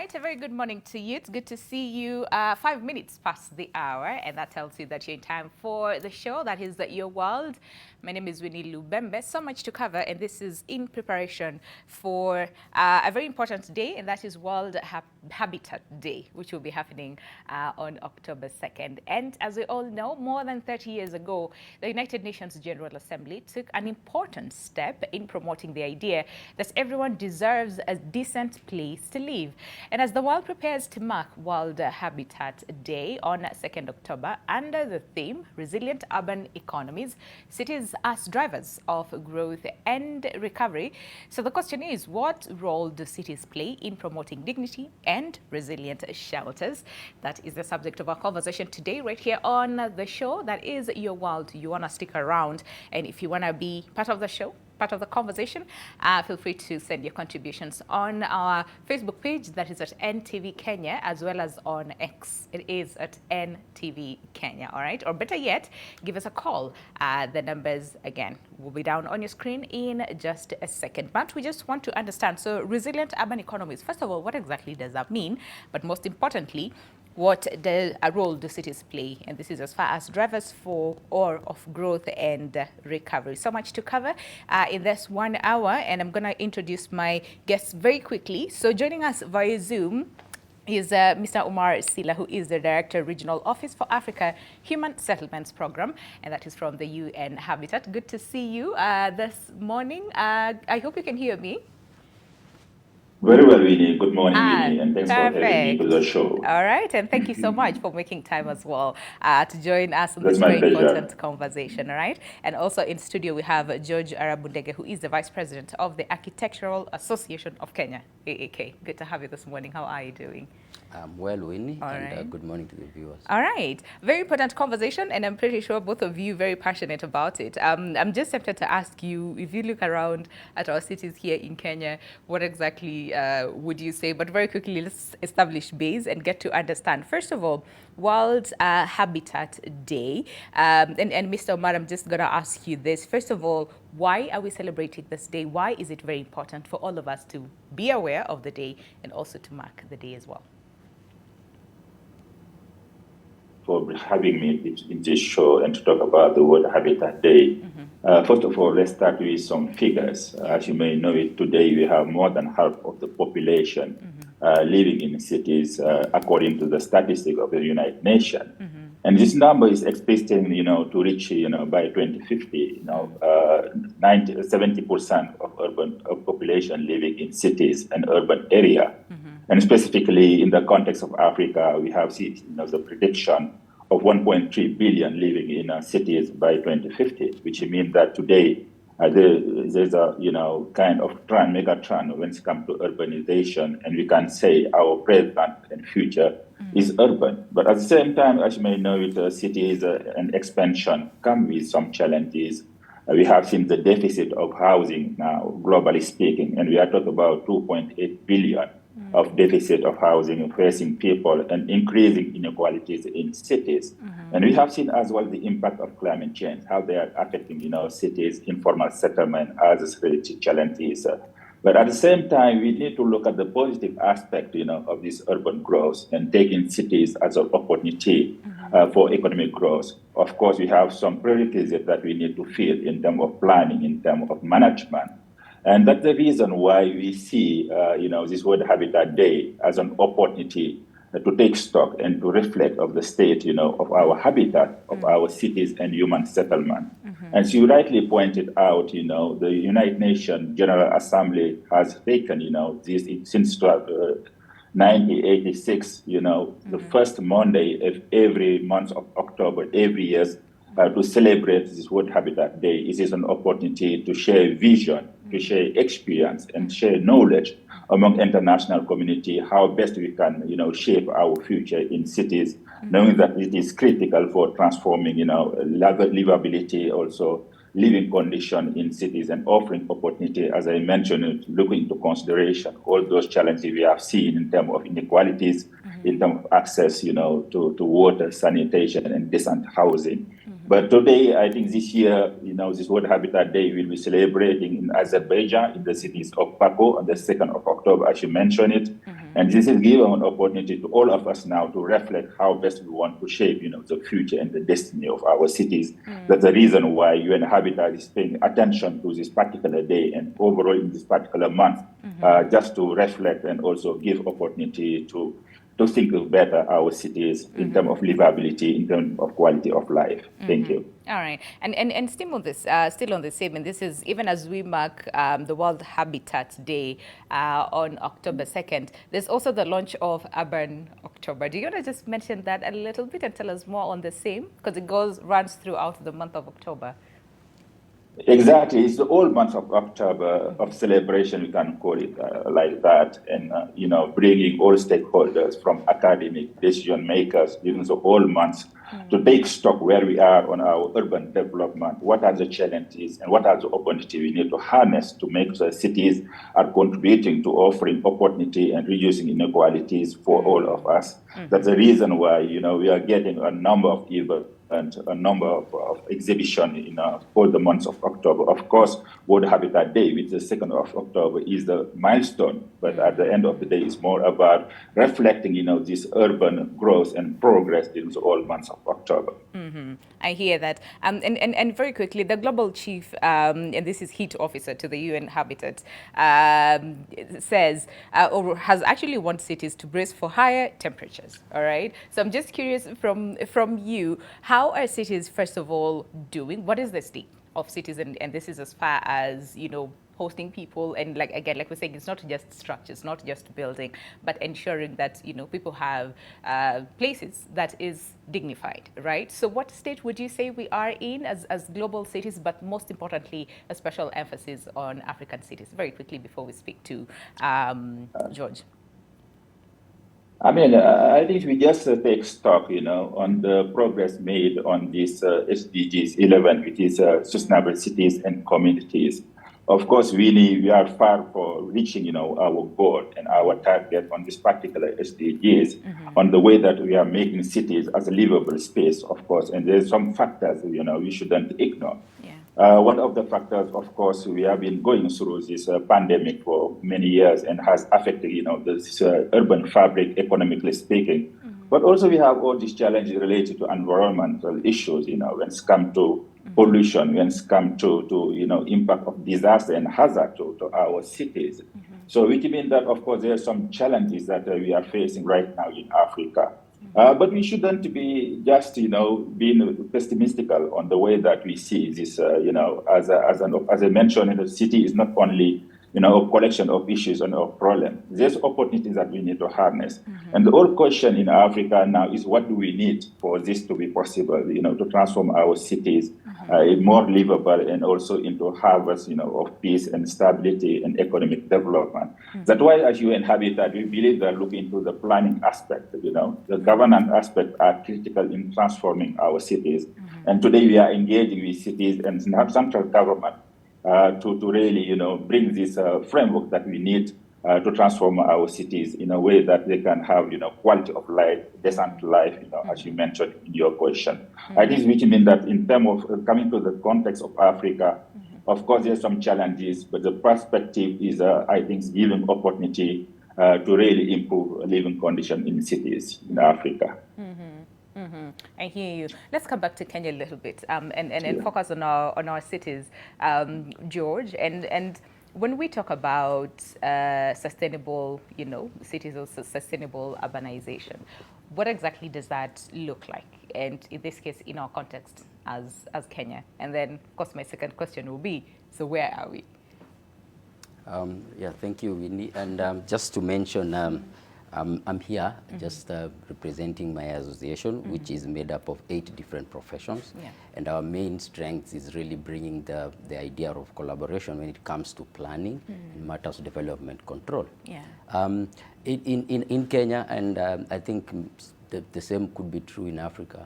right, a very good morning to you. It's good to see you 5 minutes past the hour, and that tells you that you're in time for the show that is Your World. My name is Winnie Lubembe. So much to cover, and this is in preparation for a very important day, and that is World Habitat Day, which will be happening on October 2nd. And as we all know, more than 30 years ago, the United Nations General Assembly took an important step in promoting the idea that everyone deserves a decent place to live. And as the world prepares to mark World Habitat Day on 2nd October, under the theme, Resilient Urban Economies, cities as drivers of growth and recovery. So the question is, what role do cities play in promoting dignity and resilient shelters? That is the subject of our conversation today right here on the show. That is Your World. You want to stick around, and if you want to be part of the show, part of the conversation, feel free to send your contributions on our Facebook page, that is at NTV Kenya, as well as on X. It is at NTV Kenya, all right? Or better yet, give us a call. The numbers, again, will be down on your screen in just a second. But we just want to understand, so resilient urban economies, first of all, what exactly does that mean? But most importantly, what role do cities play? And this is as far as drivers for or of growth and recovery. So much to cover in this 1 hour, and I'm going to introduce my guests very quickly. So joining us via Zoom is Mr. Umar Sila, who is the Director, Regional Office for Africa Human Settlements Program, and that is from the UN Habitat. Good to see you this morning. I hope you can hear me. Very well, Winnie. Good morning, Winnie, and thanks for having me to the show. All right, and thank you so much for making time as well to join us on this That's my very pleasure. important conversation, all right? And also in studio, we have George Arabundege, who is the Vice President of the Architectural Association of Kenya, AAK. Good to have you this morning. How are you doing? I'm well, Winnie, and right. good morning to the viewers. All right. Very important conversation, and I'm pretty sure both of you very passionate about it. I'm just tempted to ask you, if you look around at our cities here in Kenya, what exactly would you say? But very quickly, let's establish base and get to understand. First of all, World Habitat Day. And Mr. Omar, I'm just going to ask you this. First of all, why are we celebrating this day? Why is it very important for all of us to be aware of the day and also to mark the day as well? For having me in this show and to talk about the World Habitat Day. First of all, let's start with some figures. As you may know it, today we have more than half of the population living in cities, according to the statistic of the United Nations. And this number is expected, to reach, by 2050, 70% of urban population living in cities and urban area. And specifically in the context of Africa, we have seen the prediction of 1.3 billion living in cities by 2050, which means that today there's a kind of mega trend when it comes to urbanization, and we can say our present and future is urban. But at the same time, as you may know, cities and expansion come with some challenges. We have seen the deficit of housing now, globally speaking, and we are talking about 2.8 billion of deficit of housing facing people and increasing inequalities in cities. And we have seen as well the impact of climate change, how they are affecting, cities, informal settlement, as security challenges. But at the same time, we need to look at the positive aspect, of this urban growth and taking cities as an opportunity for economic growth. Of course, we have some priorities that we need to fill in terms of planning, in terms of management. And that's the reason why we see, this World Habitat Day as an opportunity to take stock and to reflect of the state, of our habitat, of our cities and human settlement. As you rightly pointed out, the United Nations General Assembly has taken, this since 1986, the first Monday of every month of October, every year, to celebrate this World Habitat Day. It is an opportunity to share vision, to share experience, and share knowledge among international community, how best we can, shape our future in cities, knowing that it is critical for transforming, livability, also living condition in cities, and offering opportunity, as I mentioned, looking into consideration all those challenges we have seen in terms of inequalities, in terms of access, to water, sanitation, and decent housing. But today, I think this year, this World Habitat Day will be celebrating in Azerbaijan, in the cities of Baku on the 2nd of October, as you mentioned it. And this is given an opportunity to all of us now to reflect how best we want to shape, the future and the destiny of our cities. That's the reason why UN Habitat is paying attention to this particular day and overall in this particular month, just to reflect and also give opportunity to think of better our cities in terms of livability, in terms of quality of life. Thank you. All right, and still on this, same, and this is even as we mark the World Habitat Day on October 2nd. There's also the launch of Urban October. Do you want to just mention that a little bit and tell us more on the same, because it runs throughout the month of October? Exactly, it's the whole month of October of celebration, we can call it like that, and bringing all stakeholders from academic decision makers during the whole month to take stock where we are on our urban development, what are the challenges and what are the opportunities we need to harness to make sure cities are contributing to offering opportunity and reducing inequalities for all of us. That's the reason why we are getting a number of events and a number of exhibitions in all the months of October. Of course, World Habitat Day, which is the 2nd of October, is the milestone. But at the end of the day, it's more about reflecting, this urban growth and progress in the whole months of October. I hear that. And very quickly, the global chief, and this is heat officer to the UN Habitat, says or has actually warned cities to brace for higher temperatures. All right. So I'm just curious from you, how are cities, first of all, doing? What is the state of cities? And this is as far as, hosting people, and like we're saying, it's not just structures, not just building, but ensuring that people have places that is dignified, right? So what state would you say we are in as global cities, but most importantly a special emphasis on African cities? Very quickly before we speak to George. I think we just take stock, on the progress made on this SDGs 11, which is sustainable cities and communities. Of course, we are far from reaching, our goal and our target on this particular SDGs on the way that we are making cities as a livable space, of course. And there's some factors, we shouldn't ignore. One of the factors, of course, we have been going through this pandemic for many years and has affected, this urban fabric, economically speaking. But also we have all these challenges related to environmental issues, when it comes to pollution, when it comes to impact of disaster and hazard to our cities. So which means that, of course, there are some challenges that we are facing right now in Africa. But we shouldn't be just, being pessimistical on the way that we see this, as I mentioned, the city is not only a collection of issues and of problems. There's opportunities that we need to harness. And the whole question in Africa now is, what do we need for this to be possible, to transform our cities more livable and also into harvest, of peace and stability and economic development. That's why as UN Habitat, we believe that looking into the planning aspect, the governance aspect are critical in transforming our cities. And today we are engaging with cities and central government to really, bring this framework that we need to transform our cities in a way that they can have, quality of life, decent life, as you mentioned in your question. I think which means that in terms of coming to the context of Africa, of course, there's some challenges, but the perspective is, I think, giving opportunity to really improve living conditions in cities in Africa. I hear you. Let's come back to Kenya a little bit and focus on our cities, George. And when we talk about sustainable, cities or sustainable urbanization, what exactly does that look like? And in this case, in our context as Kenya. And then, of course, my second question will be, so where are we? Thank you, Winnie. And just to mention, I'm here just representing my association, which is made up of 8 different professions. And our main strength is really bringing the idea of collaboration when it comes to planning and matters of development control. In Kenya, and I think the same could be true in Africa,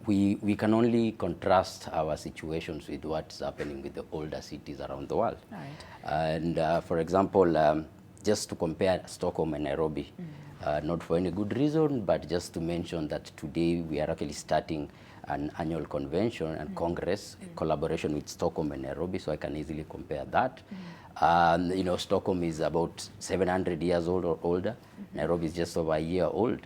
we can only contrast our situations with what's happening with the older cities around the world. And for example, just to compare Stockholm and Nairobi, not for any good reason, but just to mention that today we are actually starting an annual convention and congress collaboration with Stockholm and Nairobi, so I can easily compare that. You know, Stockholm is about 700 years old or older. Nairobi is just over a year old.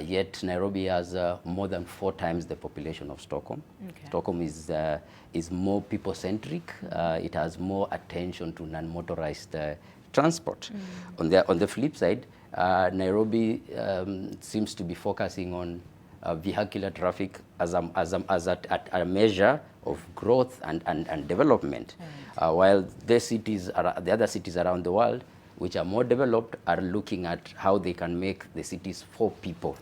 Yet Nairobi has more than 4 times the population of Stockholm. Okay. Stockholm is more people-centric. It has more attention to non-motorized transport. On the flip side, Nairobi seems to be focusing on vehicular traffic as a measure of growth and development, while the other cities around the world, which are more developed, are looking at how they can make the cities for people.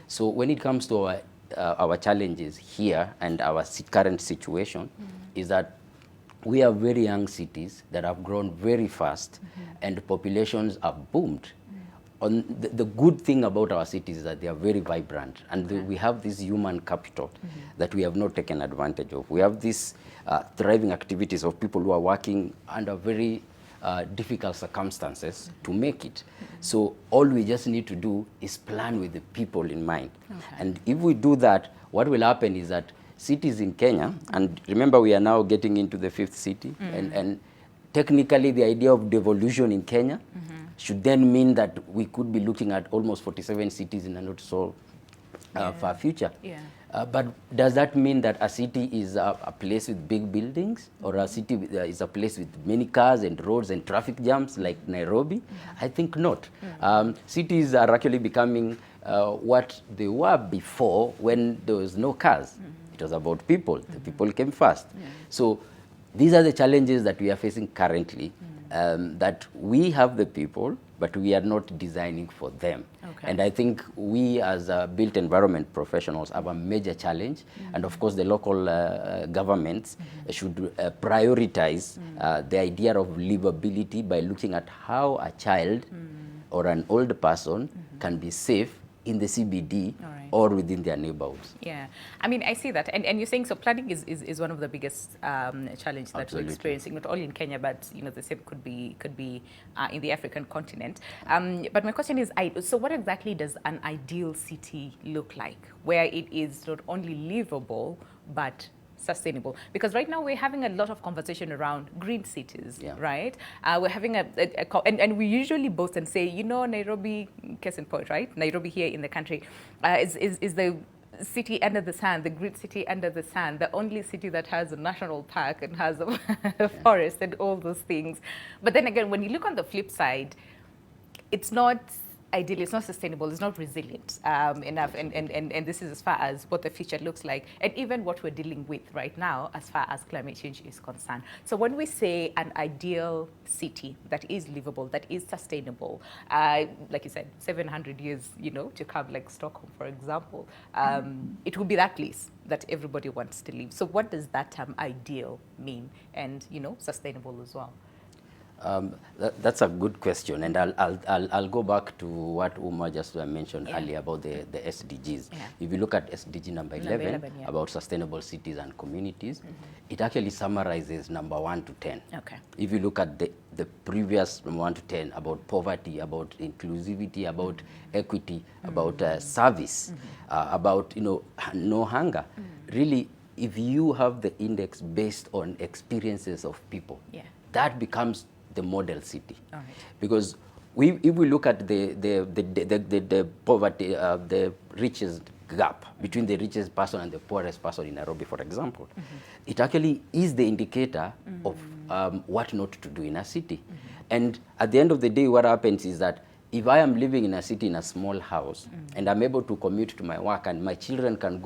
So when it comes to our challenges here and our current situation, is that we have very young cities that have grown very fast, and populations have boomed. The good thing about our cities is that they are very vibrant, and we have this human capital that we have not taken advantage of. We have these thriving activities of people who are working under very difficult circumstances to make it. So all we just need to do is plan with the people in mind. And if we do that, what will happen is that cities in Kenya, and remember we are now getting into the 5th city, and technically the idea of devolution in Kenya should then mean that we could be looking at almost 47 cities in a not so far future. But does that mean that a city is a place with big buildings, or a city is a place with many cars and roads and traffic jams like Nairobi? I think not. Cities are actually becoming what they were before, when there was no cars. It was about people. The people came first. So these are the challenges that we are facing currently, that we have the people, but we are not designing for them. And I think we as built environment professionals have a major challenge. And of course the local governments should prioritize the idea of livability by looking at how a child or an old person can be safe in the CBD or within their neighborhoods. Yeah, I mean, I see that. And you're saying, so planning is one of the biggest challenges that we're experiencing, not only in Kenya, but, you know, the same could be in the African continent. But my question is, so what exactly does an ideal city look like, where it is not only livable, but sustainable? Because right now we're having a lot of conversation around green cities, right? We're having and we usually boast and say, you know, Nairobi, case in point, right? Nairobi here in the country is the city under the sun, the green city under the sun, the only city that has a national park and has a forest and all those things. But then again, when you look on the flip side, it's not ideal, it's not sustainable, it's not resilient enough, and this is as far as what the future looks like, and even what we're dealing with right now as far as climate change is concerned. So when we say an ideal city that is livable, that is sustainable, like you said, 700 years, you know, to come, like Stockholm, for example, it will be that place that everybody wants to live. So what does that term ideal mean, and, you know, sustainable as well? That's a good question, and I'll go back to what Uma just mentioned earlier about the SDGs. If you look at SDG number 11 about sustainable cities and communities, it actually summarizes number 1 to 10. If you look at the previous 1 to 10 about poverty, about inclusivity, about equity, about service, about, you know, no hunger, really, if you have the index based on experiences of people, that becomes the model city. Because if we look at the poverty, the richest gap between the richest person and the poorest person in Nairobi, for example, it actually is the indicator of what not to do in a city. And at the end of the day, what happens is that if I am living in a city in a small house and I'm able to commute to my work, and my children can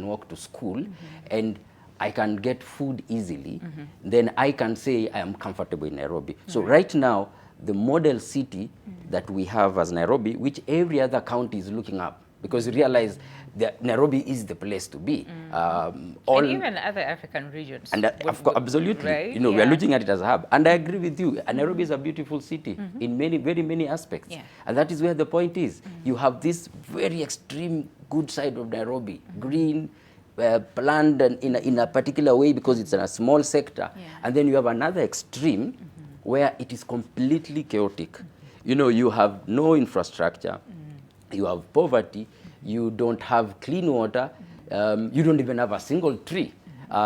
walk to school, and I can get food easily, then I can say I am comfortable in Nairobi. So right now, the model city that we have as Nairobi, which every other county is looking up, because you realize that Nairobi is the place to be. And even other African regions. And of course, absolutely. Right? You know, we are looking at it as a hub. And I agree with you. Nairobi is a beautiful city in very many aspects. And that is where the point is. You have this very extreme good side of Nairobi, green, planned in a particular way because it's in a small sector. And then you have another extreme where it is completely chaotic. You know, you have no infrastructure, you have poverty, you don't have clean water, you don't even have a single tree.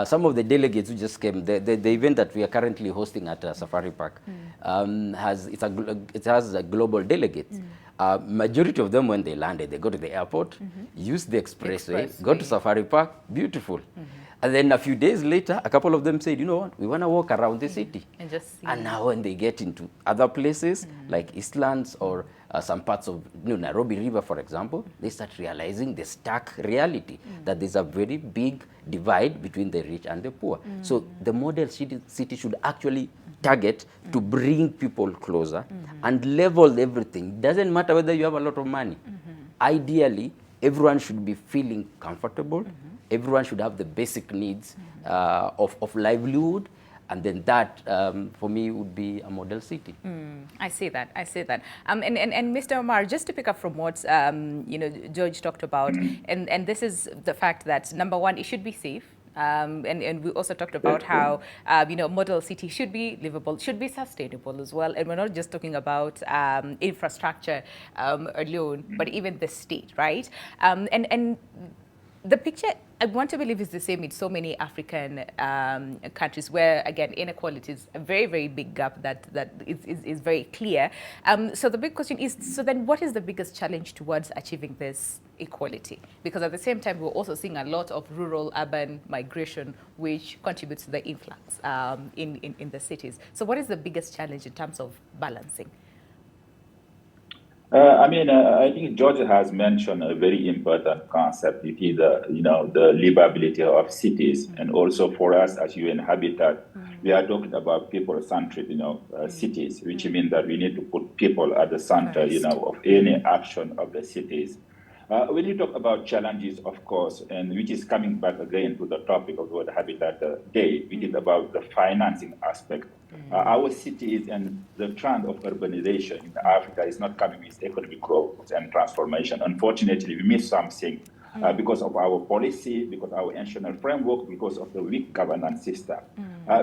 Some of the delegates who just came, the event that we are currently hosting at Safari Park, it has a global delegates. Majority of them, when they landed, they go to the airport, use the expressway, go to Safari Park, beautiful. And then a few days later, a couple of them said, you know what, we want to walk around the city. And just see. And now when they get into other places, like Eastlands or some parts of Nairobi River, for example, they start realizing the stark reality that there's a very big divide between the rich and the poor. So the model city should actually target to bring people closer and level everything. Doesn't matter whether you have a lot of money. Ideally, everyone should be feeling comfortable. Everyone should have the basic needs of livelihood, and then that, for me, would be a model city. I see that. I see that. And Mr. Omar, just to pick up from what George talked about, and this is the fact that number one, it should be safe. And we also talked about how model city should be livable, should be sustainable as well. And we're not just talking about infrastructure alone, but even the state, right? And the picture, I want to believe, is the same in so many African countries where, again, inequality is a very, very big gap that is very clear. So the big question is, so then what is the biggest challenge towards achieving this equality? Because at the same time, we're also seeing a lot of rural-urban migration, which contributes to the influx in the cities. So what is the biggest challenge in terms of balancing? I think George has mentioned a very important concept. It is the livability of cities, and also for us as UN Habitat, we are talking about people-centric, cities, which means that we need to put people at the center, of any action of the cities. When you talk about challenges, of course, and which is coming back again to the topic of World Habitat Day, which is about the financing aspect. Our cities and the trend of urbanization in Africa is not coming with economic growth and transformation. Unfortunately, we missed something because of our policy, because of our institutional framework, because of the weak governance system.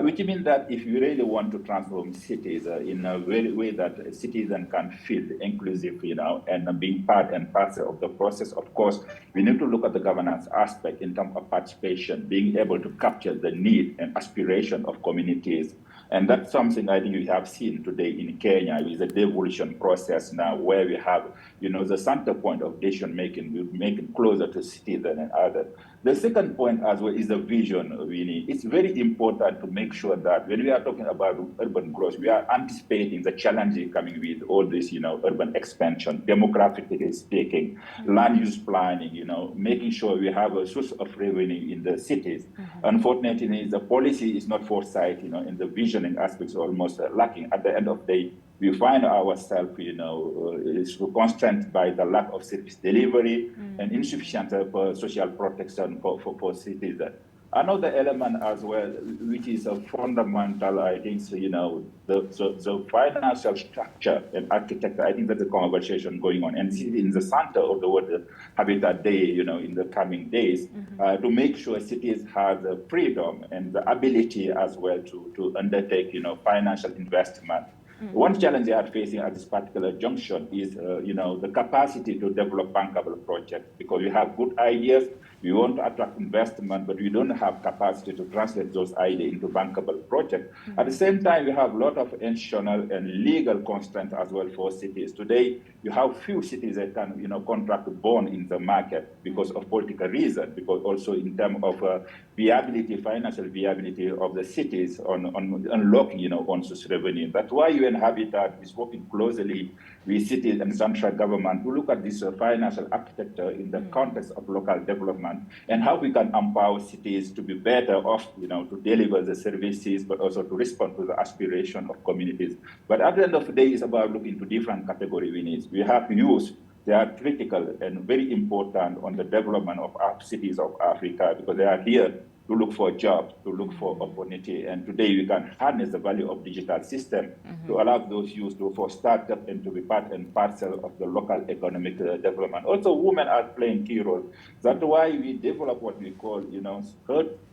Which means that if you really want to transform cities in a way that citizens can feel inclusive, and being part and parcel of the process, of course, we need to look at the governance aspect in terms of participation, being able to capture the need and aspiration of communities. And that's something I think we have seen today in Kenya with the devolution process now, where we have, the center point of decision making, we make it closer to citizens and others. The second point as well is the vision, really. It's very important to make sure that when we are talking about urban growth, we are anticipating the challenges coming with all this, urban expansion, demographically speaking, land use planning, making sure we have a source of revenue in the cities. Unfortunately, the policy is not foresight, in the visioning aspects almost lacking. At the end of the day, we find ourselves, is constrained by the lack of service delivery and insufficient social protection for citizens. Another element as well, which is a fundamental, I think, the financial structure and architecture. I think that's a conversation going on, and in the center of the World Habitat Day, in the coming days, to make sure cities have the freedom and the ability as well to undertake, financial investment. One challenge they are facing at this particular junction is, the capacity to develop bankable projects, because we have good ideas, we want to attract investment, but we don't have capacity to translate those ideas into bankable projects. At the same time, we have a lot of institutional and legal constraints as well for cities. Today, you have few cities that can, contract bond in the market because of political reasons, because also in terms of viability, financial viability of the cities on unlocking, on source revenue. That's why UN Habitat is working closely with cities and central government to look at this financial architecture in the context of local development and how we can empower cities to be better off, to deliver the services, but also to respond to the aspiration of communities. But at the end of the day, it's about looking to different category we need. We have youth. They are critical and very important on the development of our cities of Africa, because they are here to look for jobs, to look for opportunity. And today we can harness the value of digital system to allow those youth for startup and to be part and parcel of the local economic development. Also, women are playing key role. That's why we develop what we call,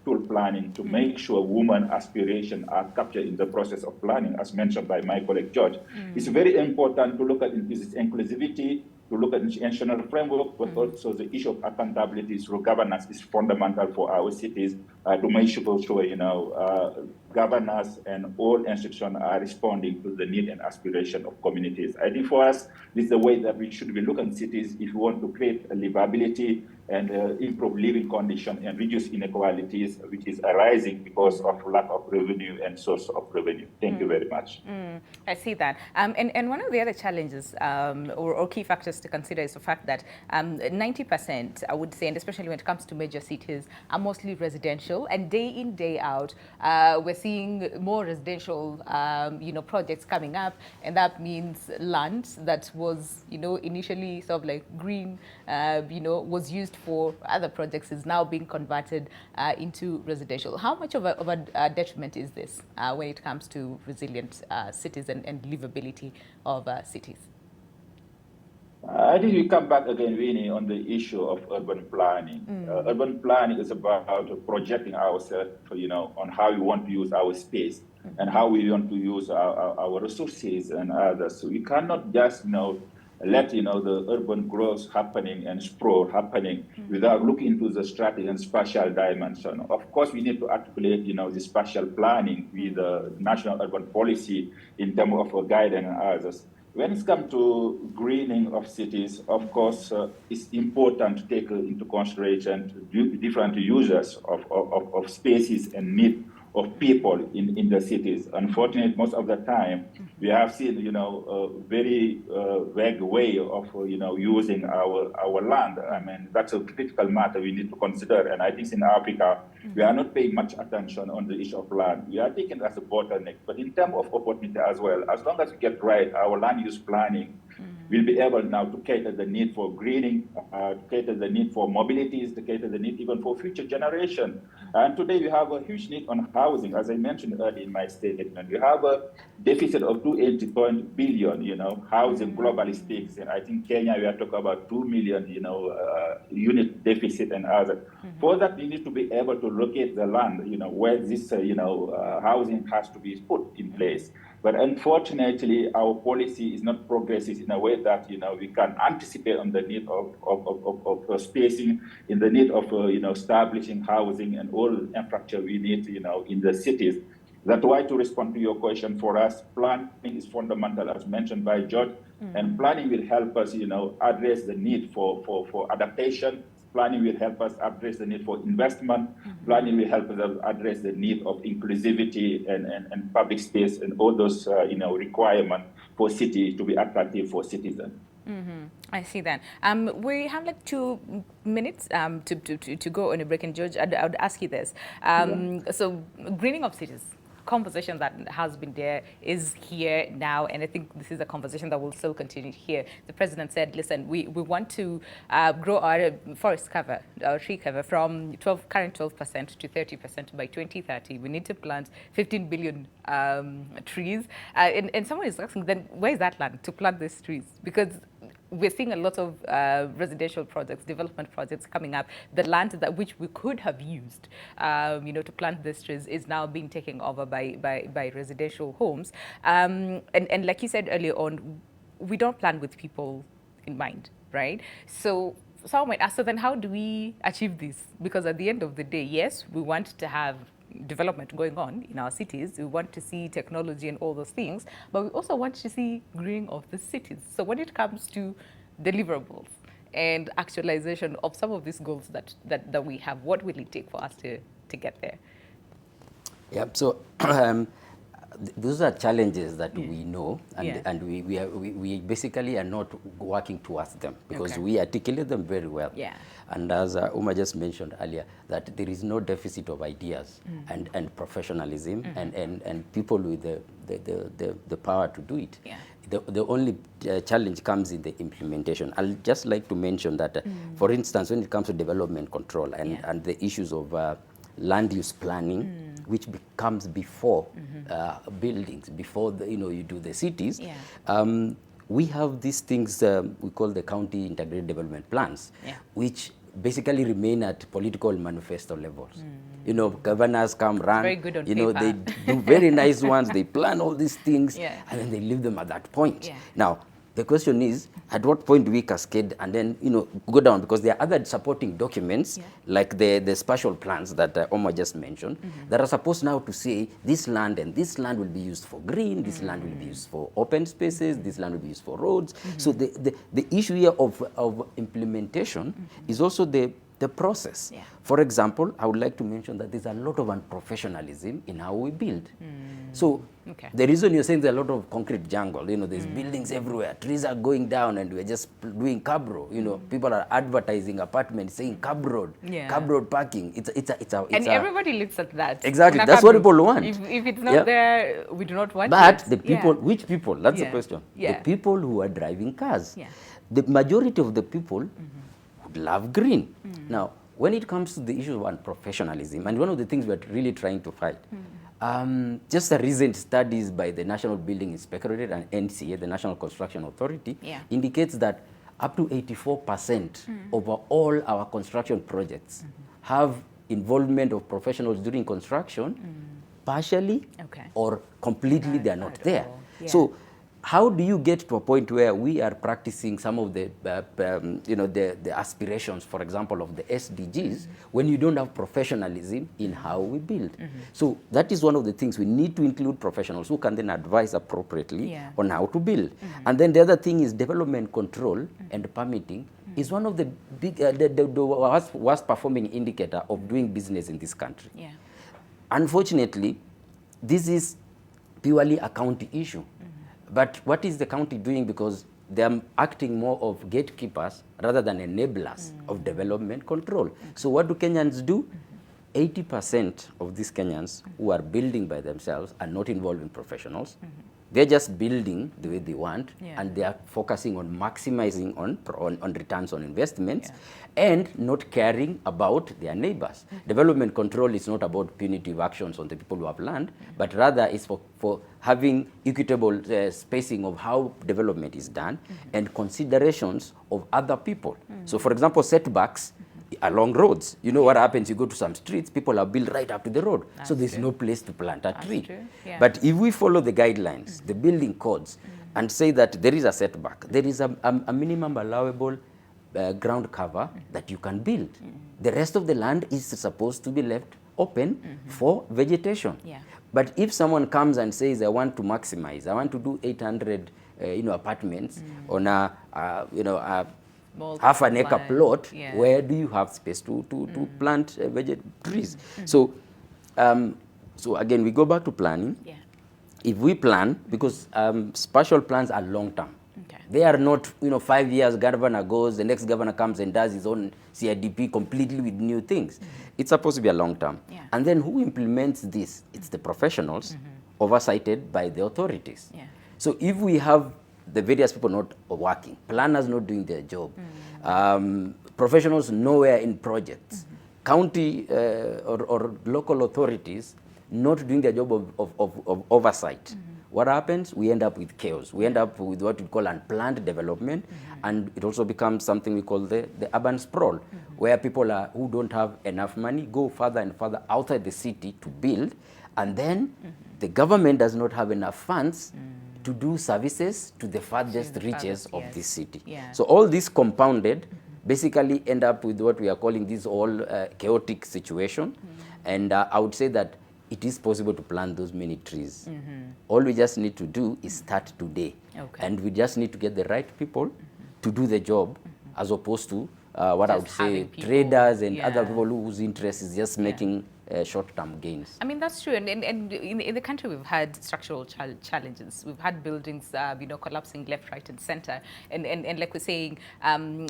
tool planning to make sure women aspirations are captured in the process of planning, as mentioned by my colleague George. It's very important to look at this inclusivity, to look at the institutional framework, but also the issue of accountability through governance is fundamental for our cities to make sure, governors and all institutions are responding to the need and aspiration of communities. I think for us, this is the way that we should be looking at cities if we want to create a livability and improve living conditions and reduce inequalities, which is arising because of lack of revenue and source of revenue. Thank you very much. I see that. And one of the other challenges or key factors to consider is the fact that 90%, I would say, and especially when it comes to major cities, are mostly residential. And day in, day out, we're seeing more residential, projects coming up. And that means land that was, initially sort of like green, was used for other projects is now being converted into residential. How much of a detriment is this when it comes to resilient cities and livability of cities? I think we come back again, Winnie, on the issue of urban planning. Urban planning is about projecting ourselves, on how we want to use our space and how we want to use our resources and others. So we cannot just, let the urban growth happening and sprawl happening without looking into the strategy and spatial dimension. Of course, we need to articulate, the spatial planning with the national urban policy in terms of guidance and others. When it comes to greening of cities, of course, it's important to take into consideration different users of spaces and need of people in the cities. Unfortunately, most of the time, we have seen, a very vague way of, using our land. I mean, that's a critical matter we need to consider. And I think in Africa, we are not paying much attention on the issue of land. We are taking it as a bottleneck. But in terms of opportunity as well, as long as we get right, our land use planning, we'll be able now to cater the need for greening, to cater the need for mobilities, to cater the need even for future generation. And today we have a huge need on housing. As I mentioned earlier in my statement, we have a deficit of 280 billion, housing globally speaks. And I think Kenya, we are talking about 2 million, unit deficit and others. For that, we need to be able to locate the land, where this, housing has to be put in place. But unfortunately, our policy is not progressive in a way that we can anticipate on the need of spacing, in the need of establishing housing and all the infrastructure we need in the cities. That's why, to respond to your question, for us, planning is fundamental, as mentioned by George, and planning will help us address the need for adaptation. Planning will help us address the need for investment. Planning will help us address the need of inclusivity and public space and all those requirements for city to be attractive for citizens. I see that. We have like 2 minutes to go on a break. And George, I would ask you this. So greening of cities, conversation that has been there is here now, and I think this is a conversation that will still continue here. The president said, listen, we want to grow our forest cover, our tree cover, from current 12% to 30% by 2030. We need to plant 15 billion trees. And someone is asking, then where is that land to plant these trees? Because we're seeing a lot of residential projects, development projects coming up. The land which we could have used, to plant these trees is now being taken over by residential homes. And like you said earlier on, we don't plan with people in mind, right? So someone might ask, so then how do we achieve this? Because at the end of the day, yes, we want to have development going on in our cities. We want to see technology and all those things, but we also want to see greening of the cities. So when it comes to deliverables and actualization of some of these goals that we have, what will it take for us to get there? Yeah, so those are challenges that we know, and we basically are not working towards them because we articulate them very well. Yeah. And as Uma just mentioned earlier, that there is no deficit of ideas and professionalism and people with the power to do it. Yeah. The only challenge comes in the implementation. I'll just like to mention that, for instance, when it comes to development control and the issues of land use planning, which comes before buildings, before you do the cities. Yeah. We have these things we call the county integrated development plans, which basically remain at political manifesto levels. Governors come, run, very good on paper. They do very nice ones, they plan all these things, and then they leave them at that point. Yeah. Now, The question is, at what point do we cascade and then, go down? Because there are other supporting documents, like the spatial plans that Omar just mentioned, that are supposed now to say this land and this land will be used for green, this land will be used for open spaces, this land will be used for roads. So the issue here of implementation is also the process. Yeah. For example, I would like to mention that there's a lot of unprofessionalism in how we build. So the reason you're saying there's a lot of concrete jungle, there's buildings everywhere, trees are going down, and we're just doing cab road. People are advertising apartments saying cab road parking. And everybody looks at that. Exactly, that's what people want. If it's not there, we do not want but it. the people, which people? That's the question. The people who are driving cars. The majority of the people would love green. Now, when it comes to the issue of unprofessionalism, and one of the things we're really trying to fight, just the recent studies by the National Building Inspectorate and NCA, the National Construction Authority, indicates that up to 84% of all our construction projects have involvement of professionals during construction, partially or completely they are not there. So how do you get to a point where we are practicing some of the aspirations, for example, of the SDGs, when you don't have professionalism in how we build? So that is one of the things we need to include professionals who can then advise appropriately on how to build. And then the other thing is development control and permitting is one of the big, the worst performing indicator of doing business in this country. Unfortunately, this is purely a county issue. But what is the county doing? Because they are acting more of gatekeepers rather than enablers of development control. So what do Kenyans do? 80% of these Kenyans who are building by themselves are not involved in professionals. They're just building the way they want, and they are focusing on maximizing on returns on investments and not caring about their neighbors. Development control is not about punitive actions on the people who have land, but rather is for having equitable spacing of how development is done and considerations of other people. So, for example, setbacks along roads. You know what happens? You go to some streets, people are built right up to the road. So there's no place to plant a tree. But if we follow the guidelines, the building codes, and say that there is a setback, there is a minimum allowable ground cover that you can build. The rest of the land is supposed to be left open for vegetation. But if someone comes and says, I want to maximize, I want to do 800 apartments on a half an acre plot, where do you have space to plant trees? So, so again, we go back to planning. If we plan, because spatial plans are long term. They are not, 5 years, governor goes, the next governor comes and does his own CIDP completely with new things. It's supposed to be a long term. And then who implements this? It's the professionals, oversighted by the authorities. So if we have the various people not working, planners not doing their job, professionals nowhere in projects, county or local authorities not doing their job of oversight. What happens? We end up with chaos. We end up with what we call unplanned development, and it also becomes something we call the urban sprawl, where people who don't have enough money go further and further outside the city to build, and then the government does not have enough funds to do services to the farthest reaches of this city. So all this compounded basically end up with what we are calling this all chaotic situation. And I would say that it is possible to plant those many trees. All we just need to do is start today. And we just need to get the right people to do the job, as opposed to what I would say traders and other people whose interest is just making short-term gains. I mean, that's true. And in the country, we've had structural challenges. We've had buildings, collapsing left, right, and center. And like we're saying,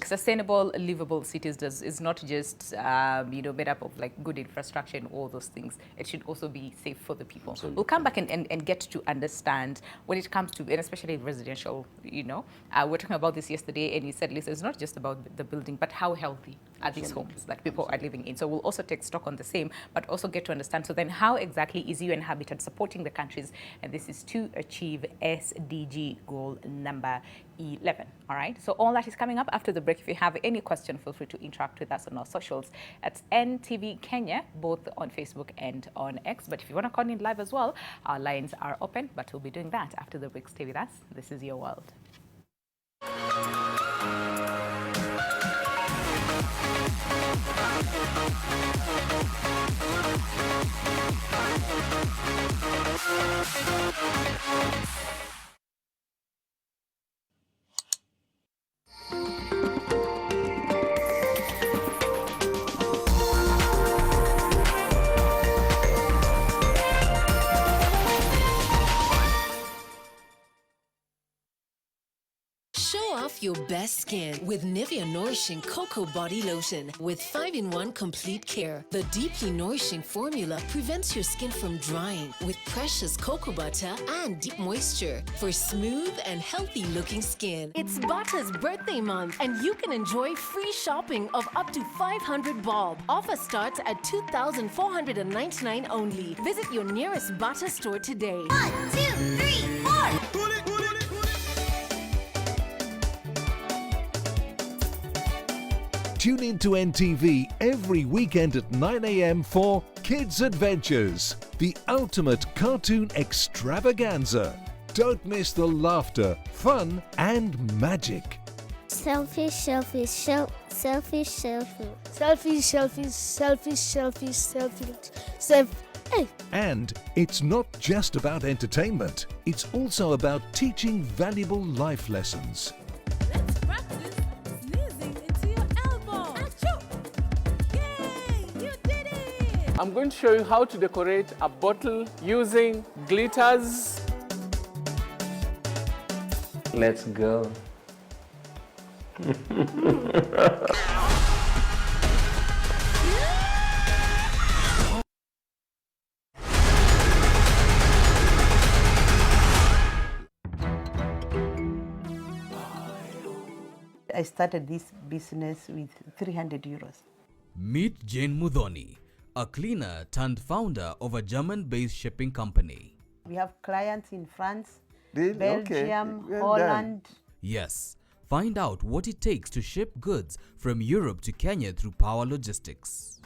sustainable, livable cities is not just, made up of like good infrastructure and all those things. It should also be safe for the people. Absolutely. We'll come back and get to understand when it comes to, and especially residential, we're talking about this yesterday, and you said, Lisa, it's not just about the building, but how healthy are these homes that people are living in. So we'll also take stock on the same, but also get to understand, so then how exactly is UN Habitat supporting the countries? And this is to achieve SDG goal number 11. All right, so all that is coming up after the break. If you have any question, feel free to interact with us on our socials at NTV Kenya, both on Facebook and on X. But if you want to call in live as well, our lines are open, but we'll be doing that after the break. Stay with us. This is Your World. Show off your best skin with Nivea Nourishing Cocoa Body Lotion with 5-in-1 Complete Care. The deeply nourishing formula prevents your skin from drying with precious cocoa butter and deep moisture for smooth and healthy looking skin. It's Butter's birthday month and you can enjoy free shopping of up to 500 bulb. Offer starts at 2,499 only. Visit your nearest Butter store today. 1, 2, 3, 4. Tune in to NTV every weekend at 9 a.m. for Kids Adventures, the ultimate cartoon extravaganza. Don't miss the laughter, fun, and magic. Selfish, selfish, selfish, selfish. Selfish, selfish, selfish, selfish, selfish, Hey. And it's not just about entertainment, it's also about teaching valuable life lessons. Let's practice sneezing into your elbow. Achoo! Yay! You did it! I'm going to show you how to decorate a bottle using glitters. Let's go. I started this business with 300 euros. Meet Jane Mudhoni, a cleaner turned founder of a German-based shipping company. We have clients in France, Really? Belgium, Okay. Well Holland. done. Yes, find out what it takes to ship goods from Europe to Kenya through Power Logistics.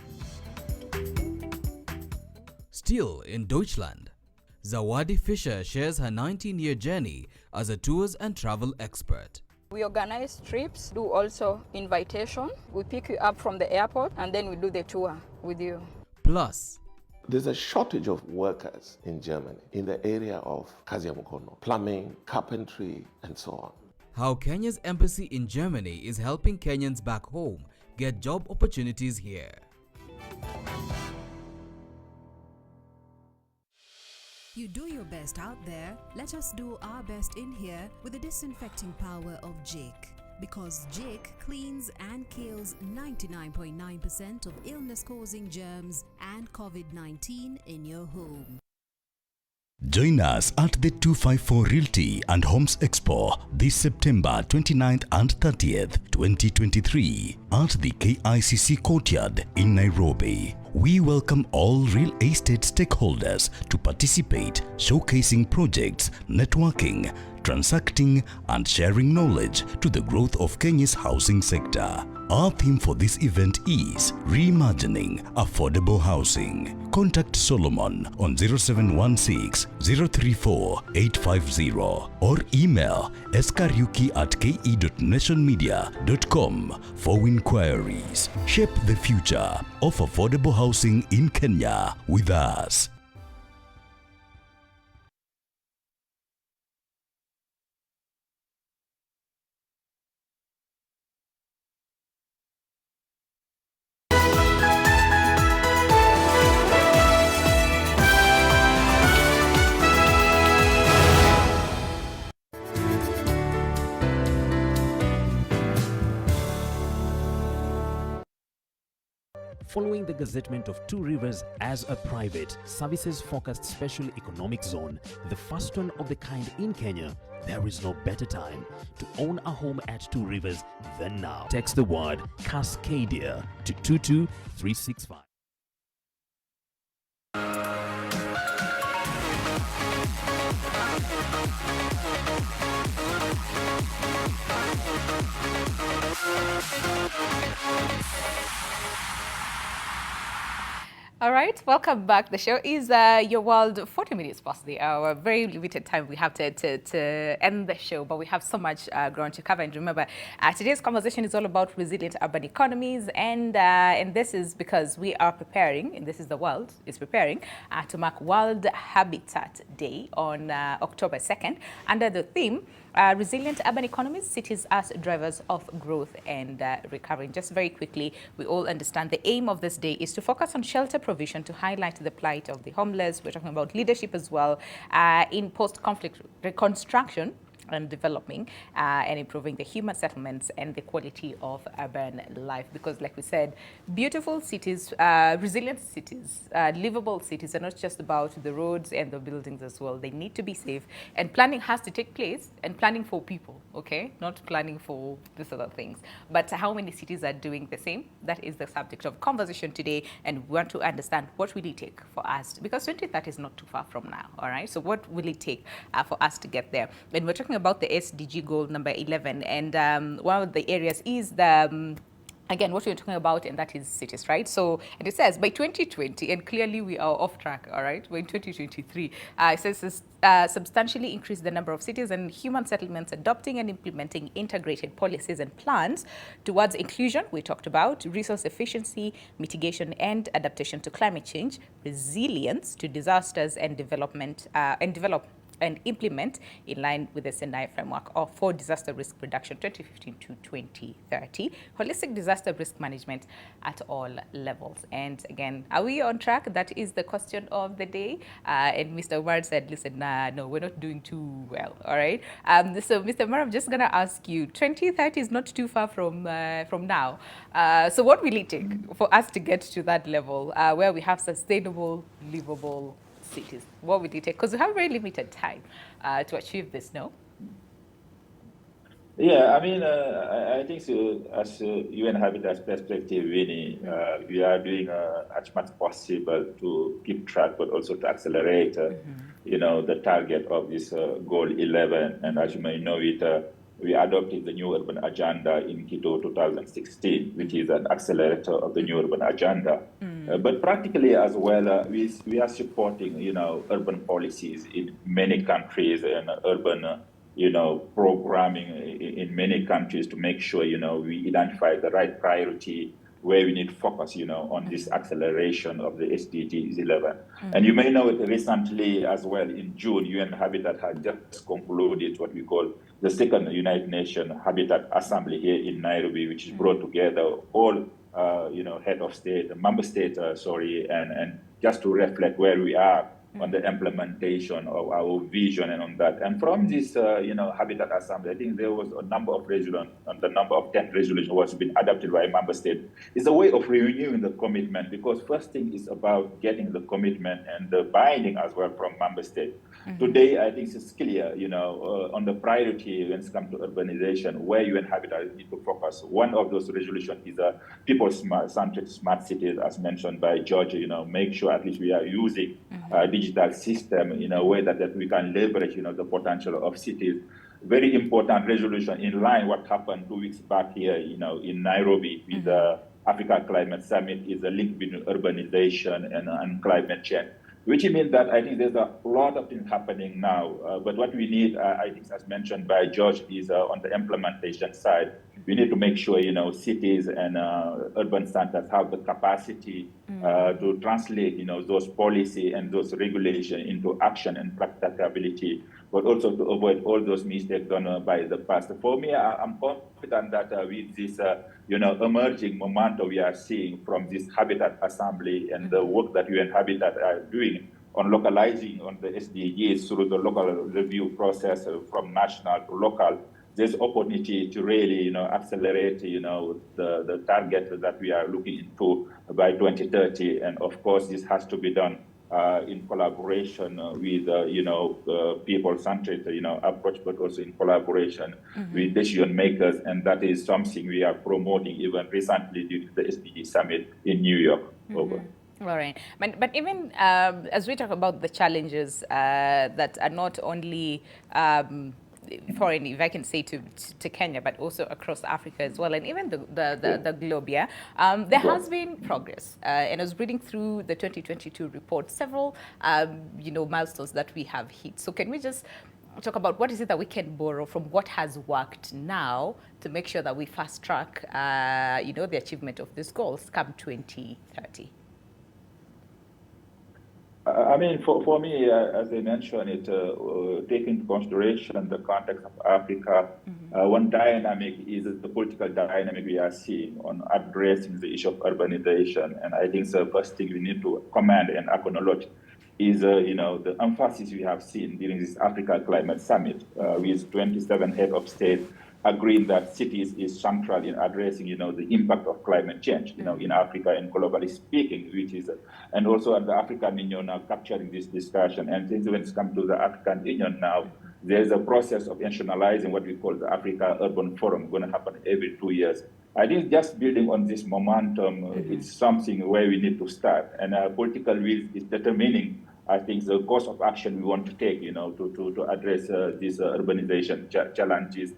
Still in Deutschland, Zawadi Fischer shares her 19-year journey as a tours and travel expert. We organize trips, do also invitation. We pick you up from the airport and then we do the tour with you. Plus, there's a shortage of workers in Germany in the area of kazi ya mkono, plumbing, carpentry, and so on. how Kenya's embassy in Germany is helping Kenyans back home get job opportunities here. You do your best out there, let us do our best in here with the disinfecting power of Jake. Because Jake cleans and kills 99.9% of illness-causing germs and COVID-19 in your home. Join us at the 254 Realty and Homes Expo this September 29th and 30th, 2023 at the KICC Courtyard in Nairobi. We welcome all real estate stakeholders to participate, showcasing projects, networking, transacting and sharing knowledge to the growth of Kenya's housing sector. Our theme for this event is Reimagining Affordable Housing. Contact Solomon on 0716 034 850 or email skariuki@ke.nationmedia.com for inquiries. Shape the future of affordable housing in Kenya with us. Following the gazettement of Two Rivers as a private, services-focused special economic zone, the first one of the kind in Kenya, there is no better time to own a home at Two Rivers than now. Text the word Cascadia to 22365. All right, welcome back. The show is Your World, 40 minutes past the hour. Very limited time we have to end the show, but we have so much ground to cover. And remember, today's conversation is all about resilient urban economies, and this is because we are preparing, and this is the world is preparing to mark World Habitat Day on October 2nd under the theme Resilient Urban Economies, Cities as Drivers of Growth and Recovery. Just very quickly, we all understand the aim of this day is to focus on shelter provision to highlight the plight of the homeless. We're talking about leadership as well in post-conflict reconstruction and developing and improving the human settlements and the quality of urban life. Because like we said, beautiful cities, resilient cities, livable cities are not just about the roads and the buildings as well. They need to be safe, and planning has to take place, and planning for people, okay? Not planning for these other things. But how many cities are doing the same? That is the subject of conversation today, and we want to understand what will it take for us, because 2030 is not too far from now, all right? So what will it take for us to get there? And we're talking about the SDG goal number 11, and one of the areas is the again, what we're talking about, and that is cities, right? So, and it says by 2020, and clearly we are off track, all right? We're in 2023. It says substantially increase the number of cities and human settlements adopting and implementing integrated policies and plans towards inclusion, we talked about, resource efficiency, mitigation and adaptation to climate change, resilience to disasters and development, and implement in line with the Sendai framework for disaster risk reduction 2015 to 2030, holistic disaster risk management at all levels. And again, are we on track? That is the question of the day. And Mr. Umar said, listen, no, we're not doing too well, all right? So Mr. Umar, I'm just gonna ask you, 2030 is not too far from now. So what will it take for us to get to that level where we have sustainable, livable cities? What would it take? Because we have very limited time to achieve this, no? Yeah, I mean, I think so, as UN Habitat's perspective, Winnie, we are doing as much possible to keep track, but also to accelerate, you know, the target of this goal 11. And as you may know it, we adopted the new urban agenda in Quito 2016, which is an accelerator of the new urban agenda. But practically as well, we are supporting, you know, urban policies in many countries and urban, you know, programming in many countries to make sure, you know, we identify the right priority where we need focus, you know, on this acceleration of the SDGs 11. And you may know it recently as well, in June, UN Habitat had just concluded what we call the second United Nations Habitat Assembly here in Nairobi, which is brought together all, you know, head of state, member state, and just to reflect where we are on the implementation of our vision and on that. And from this, you know, Habitat Assembly, I think there was a number of resolutions, and the number of 10 resolutions was been adopted by member state. It's a way of renewing the commitment, because first thing is about getting the commitment and the binding as well from member state. Today, I think it's clear, you know, on the priority when it comes to urbanization, where UN Habitat need to focus. One of those resolutions is people-centric smart cities, as mentioned by George, you know, make sure at least we are using digital system in a way that we can leverage, you know, the potential of cities. Very important resolution in line what happened 2 weeks back here, you know, in Nairobi with the Africa Climate Summit is a link between urbanization and climate change. Which means that I think there's a lot of things happening now. But what we need, I think, as mentioned by George, is on the implementation side. We need to make sure, you know, cities and urban centers have the capacity to translate, you know, those policy and those regulations into action and practicability, but also to avoid all those mistakes done by the past. For me, I'm confident that with this, you know, emerging momentum we are seeing from this Habitat Assembly and the work that UN Habitat are doing on localizing on the SDGs through the local review process from national to local, there's opportunity to really, you know, accelerate, you know, the target that we are looking into by 2030. And of course, this has to be done in collaboration with, you know, people-centered, you know, approach, but also in collaboration with decision makers. And that is something we are promoting even recently during the SDG Summit in New York. Over. All right. But even as we talk about the challenges that are not only foreign, if I can say, to Kenya, but also across Africa as well, and even the globe, yeah, there has been progress. And I was reading through the 2022 report, several, milestones that we have hit. So can we just talk about what is it that we can borrow from what has worked now to make sure that we fast track, the achievement of these goals come 2030? I mean, for me, as I mentioned, taking into consideration the context of Africa, one dynamic is the political dynamic we are seeing on addressing the issue of urbanization. And I think the first thing we need to commend and acknowledge is, the emphasis we have seen during this Africa Climate Summit, with 27 heads of state agreeing that cities is central in addressing, the impact of climate change, in Africa and globally speaking, which is, and also at the African Union now capturing this discussion. And things when it comes to the African Union now, there's a process of nationalizing what we call the Africa Urban Forum, going to happen every 2 years. I think just building on this momentum, it's something where we need to start. And political will is determining, I think, the course of action we want to take, to address these urbanization challenges.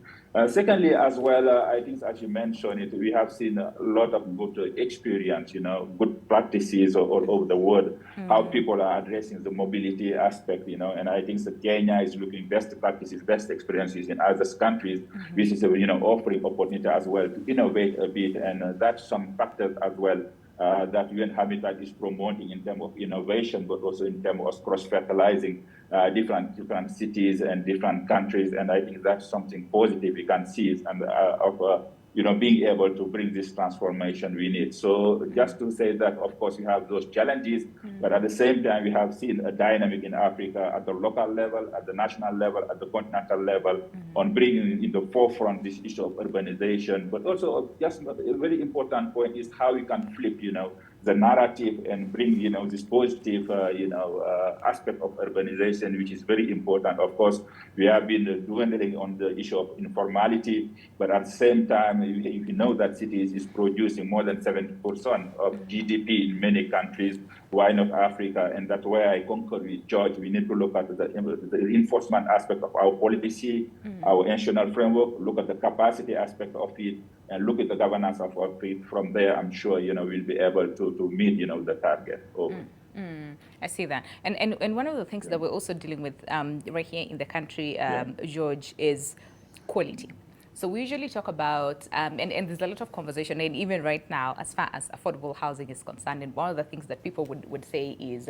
Secondly, as well, I think, as you mentioned, we have seen a lot of good experience, good practices all over the world, how people are addressing the mobility aspect, and I think that Kenya is looking best practices, best experiences in other countries, which is, offering opportunity as well to innovate a bit, and that's some factors as well that UN Habitat is promoting in terms of innovation, but also in terms of cross-fertilizing different cities and different countries. And I think that's something positive we can see, and being able to bring this transformation we need. So just to say that, of course, we have those challenges, but at the same time, we have seen a dynamic in Africa at the local level, at the national level, at the continental level, on bringing in the forefront this issue of urbanization. But also, just a very important point is how we can flip, the narrative and bring, this positive, aspect of urbanization, which is very important. Of course, we have been dwindling on the issue of informality, but at the same time, if you know that cities is producing more than 70% of GDP in many countries, why not Africa? And that's where I concur with George. We need to look at the enforcement aspect of our policy, our national framework, look at the capacity aspect of it, and look at the governance of it. From there, I'm sure, we'll be able to meet, the target. I see that. And one of the things that we're also dealing with right here in the country, George, is quality. So we usually talk about, and there's a lot of conversation, and even right now, as far as affordable housing is concerned, and one of the things that people would say is,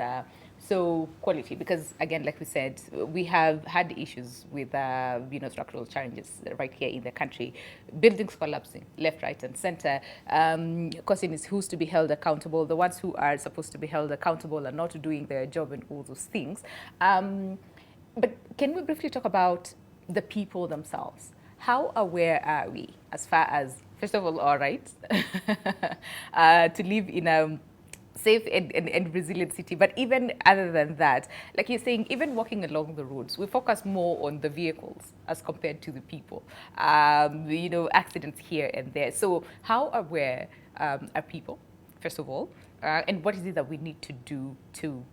so quality, because again, like we said, we have had issues with, structural challenges right here in the country, buildings collapsing left, right, and center. Question is who's to be held accountable? The ones who are supposed to be held accountable are not doing their job and all those things. But can we briefly talk about the people themselves? How aware are we as far as, first of all, our rights to live in a safe and resilient city? But even other than that, like you're saying, even walking along the roads, we focus more on the vehicles as compared to the people. Accidents here and there. So how aware are people, first of all? And what is it that we need to do to,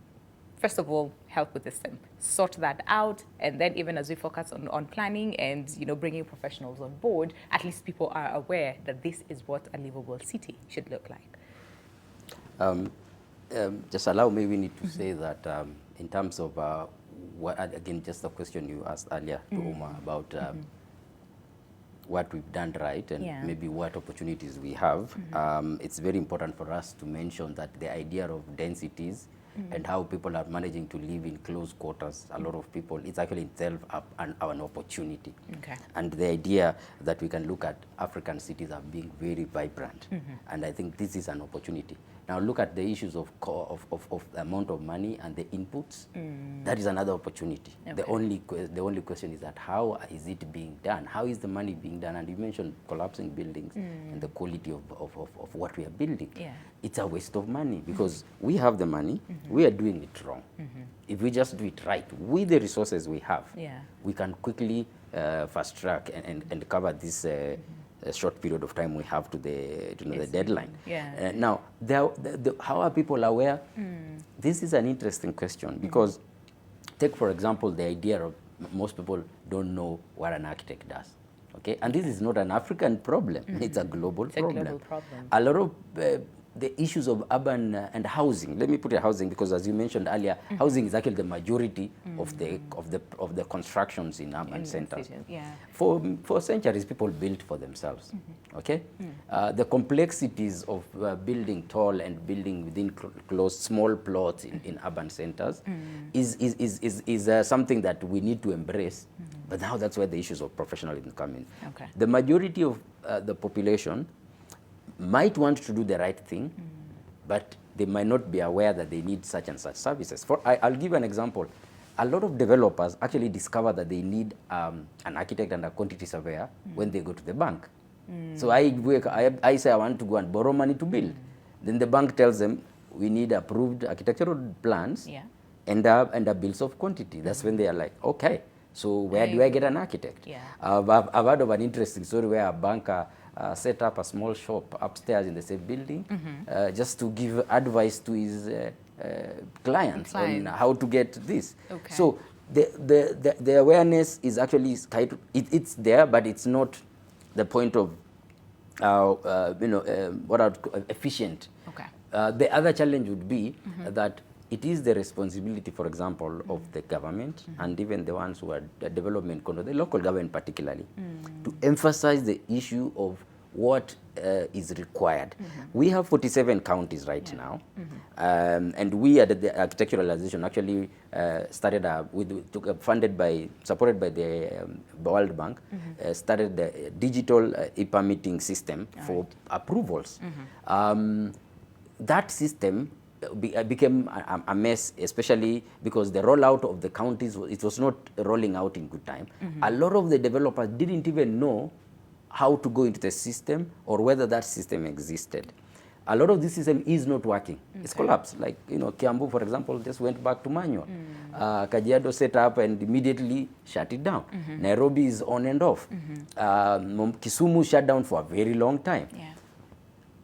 first of all, help with this and sort that out, and then even as we focus on planning and bringing professionals on board, at least people are aware that this is what a livable city should look like. Just allow me, we need to say that in terms of again, just the question you asked earlier to Omar about what we've done right and maybe what opportunities we have. It's very important for us to mention that the idea of densities and how people are managing to live in close quarters, a lot of people, it's actually itself an opportunity. Okay. And the idea that we can look at African cities as being very vibrant. And I think this is an opportunity. Now look at the issues of the amount of money and the inputs. That is another opportunity. Okay. The only question is that how is it being done? How is the money being done? And you mentioned collapsing buildings and the quality of what we are building. Yeah. It's a waste of money because we have the money, we are doing it wrong. If we just do it right with the resources we have, we can quickly fast track and cover this a short period of time we have to the deadline. Yeah. Now, how are people aware? This is an interesting question because take, for example, the idea of most people don't know what an architect does. Okay, and this is not an African problem; it's a global problem. Global problem. A lot of the issues of urban and housing. Let me put it housing because, as you mentioned earlier, housing is actually the majority of the constructions in urban centers. Yeah. For centuries, people built for themselves. Okay, the complexities of building tall and building within closed small plots in urban centers is something that we need to embrace. But now that's where the issues of professionalism come in. Okay. The majority of the population might want to do the right thing, but they might not be aware that they need such and such services. I'll give an example. A lot of developers actually discover that they need an architect and a quantity surveyor when they go to the bank. So I say I want to go and borrow money to build. Then the bank tells them we need approved architectural plans and a bills of quantity. That's when they are like, okay, so where do I get an architect? Yeah. I've heard of an interesting story where a banker set up a small shop upstairs in the same building just to give advice to his clients on how to get this. Okay. So the awareness is actually it's there, but it's not the point of what I would call efficient. Okay. The other challenge would be that it is the responsibility, for example, of the government and even the ones who are the development, the local government particularly, to emphasize the issue of what is required. We have 47 counties right now, and we at the Architectural Association actually started supported by the World Bank, started the digital e-permitting system for approvals. That system became a mess, especially because the rollout of the counties, it was not rolling out in good time. A lot of the developers didn't even know how to go into the system or whether that system existed. A lot of this system is not working. It's collapsed. Like, Kiambu, for example, just went back to manual. Kajiado set up and immediately shut it down. Nairobi is on and off. Kisumu shut down for a very long time. Yeah.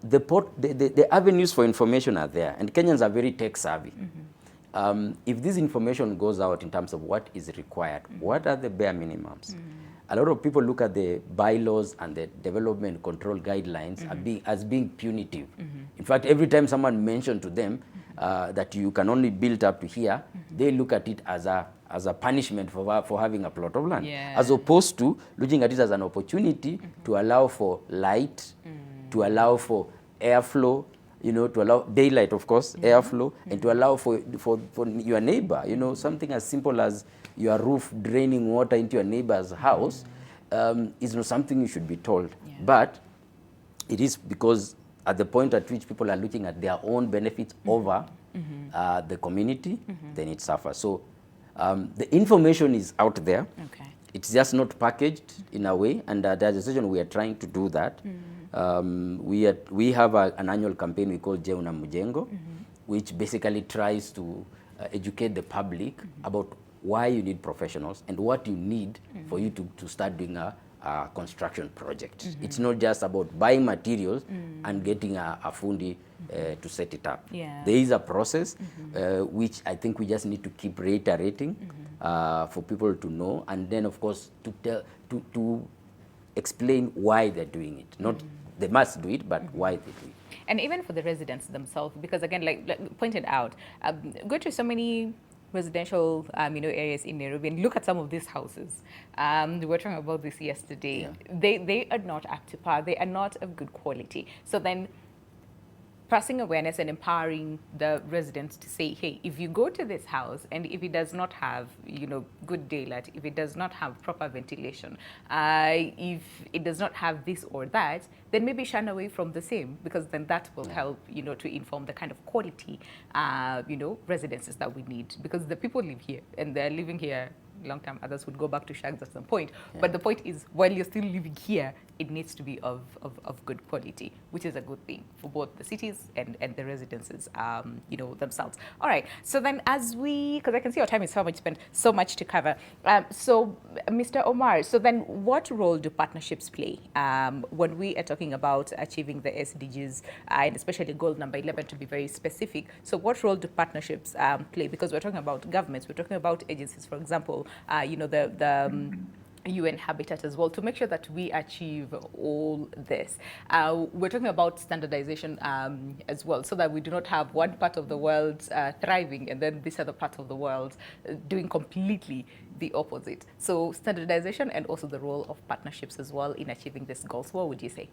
The avenues for information are there, and Kenyans are very tech savvy. If this information goes out in terms of what is required, what are the bare minimums? A lot of people look at the bylaws and the development control guidelines as being punitive. In fact, every time someone mentioned to them that you can only build up to here, they look at it as a punishment for having a plot of land, as opposed to looking at it as an opportunity to allow for light, to allow for airflow, to allow daylight, of course, airflow, and to allow for your neighbor, something as simple as your roof draining water into your neighbor's house is not something you should be told. But it is because at the point at which people are looking at their own benefits over the community, then it suffers. So the information is out there. Okay. It's just not packaged in a way, and the association, we are trying to do that. We have an annual campaign we call Jeuna Mujengo, which basically tries to educate the public about why you need professionals and what you need for you to start doing a construction project. It's not just about buying materials and getting a fundi to set it up. Yeah. There is a process which I think we just need to keep reiterating for people to know, and then of course to explain why they're doing it. Not they must do it, but why they do it. And even for the residents themselves, because again, like pointed out, go to so many residential areas in Nairobi and look at some of these houses. We were talking about this yesterday. They are not up to par. They are not of good quality. So then passing awareness and empowering the residents to say, hey, if you go to this house and if it does not have, good daylight, if it does not have proper ventilation, if it does not have this or that, then maybe shun away from the same, because then that will help, to inform the kind of quality, residences that we need, because the people live here and they're living here long time. Others would go back to shags at some point. But the point is, while you're still living here, it needs to be of good quality, which is a good thing for both the cities and the residences, themselves. All right. So then because I can see our time is spent, so much to cover. So Mr. Omar, so then what role do partnerships play when we are talking about achieving the SDGs, and especially goal number 11 to be very specific? So what role do partnerships play? Because we're talking about governments, we're talking about agencies, for example, the UN Habitat as well, to make sure that we achieve all this. We're talking about standardization as well, so that we do not have one part of the world thriving and then this other part of the world doing completely the opposite. So standardization and also the role of partnerships as well in achieving these goals. What would you say?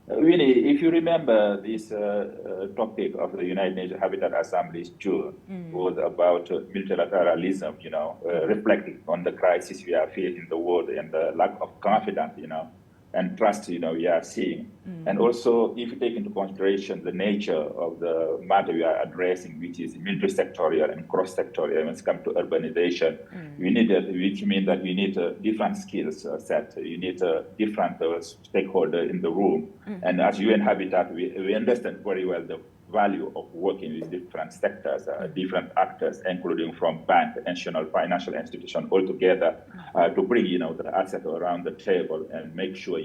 Really, if you remember this topic of the United Nations Habitat Assembly's June was about multilateralism, reflecting on the crisis we are feeling in the world and the lack of confidence, and trust, we are seeing. And also, if you take into consideration the nature of the matter we are addressing, which is multi-sectorial and cross-sectorial when it comes to urbanization, which means that we need a different skills set. You need a different stakeholder in the room. And as UN Habitat, we understand very well the value of working with different sectors, different actors, including from bank, national financial institution, all together to bring, the asset around the table and make sure,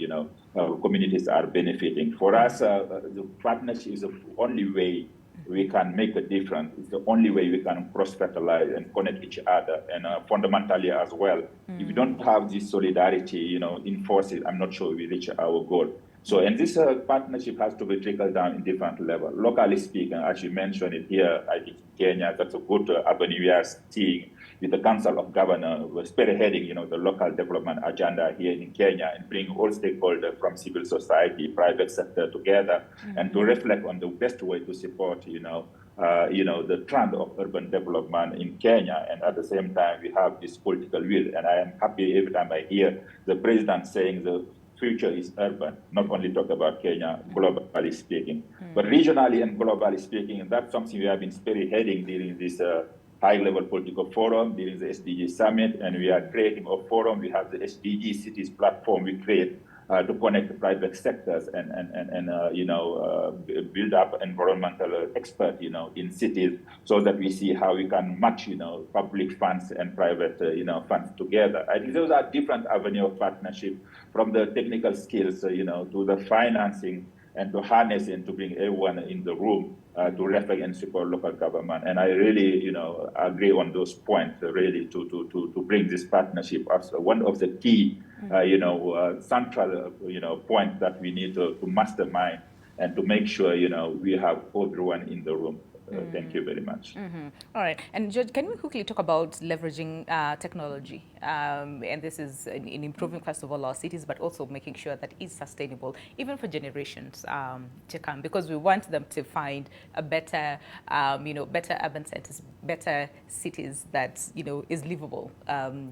communities are benefiting. For us, the partnership is the only way we can make a difference. It's the only way we can cross-fertilize and connect each other. And fundamentally as well, if you don't have this solidarity, in forces, I'm not sure we reach our goal. So, and this partnership has to be trickled down in different levels. Locally speaking, as you mentioned it here, I think in Kenya, that's a good avenue we are seeing with the Council of Governors, spearheading, the local development agenda here in Kenya and bring all stakeholders from civil society, private sector together and to reflect on the best way to support, the trend of urban development in Kenya. And at the same time, we have this political will. And I am happy every time I hear the president saying the future is urban, not only talk about Kenya, globally speaking, but regionally and globally speaking. And that's something we have been spearheading during this high-level political forum, during the SDG summit, and we are creating a forum. We have the SDG cities platform we create to connect the private sectors and build up environmental expert, in cities, so that we see how we can match, public funds and private, funds together. I think those are different avenues of partnership, from the technical skills, to the financing and to harness and to bring everyone in the room to reflect and support local government. And I really, agree on those points, really, to bring this partnership as one of the key, central, points that we need to mastermind and to make sure, we have everyone in the room. Thank you very much. All right. And George, can we quickly talk about leveraging technology? And this is in improving, first of all, our cities, but also making sure that it's sustainable, even for generations to come, because we want them to find a better, better urban centers, better cities that, is livable,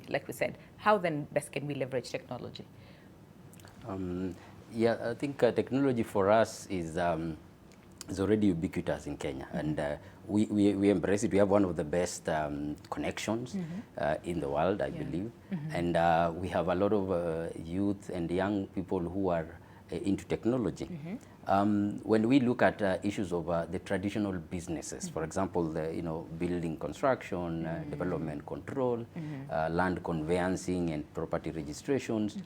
like we said. How then best can we leverage technology? I think technology for us is already ubiquitous in Kenya, and we embrace it. We have one of the best connections in the world, I believe, and we have a lot of youth and young people who are into technology. When we look at issues of the traditional businesses, for example, the building construction, development control, land conveyancing and property registrations,